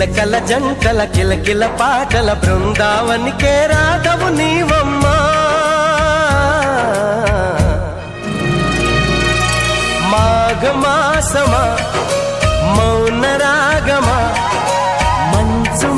చిలకల జంటల కిలకిల పాటల బృందావనికే రాధవు నీవమ్మా. మాఘమాసమా మౌన రాగమా మంచు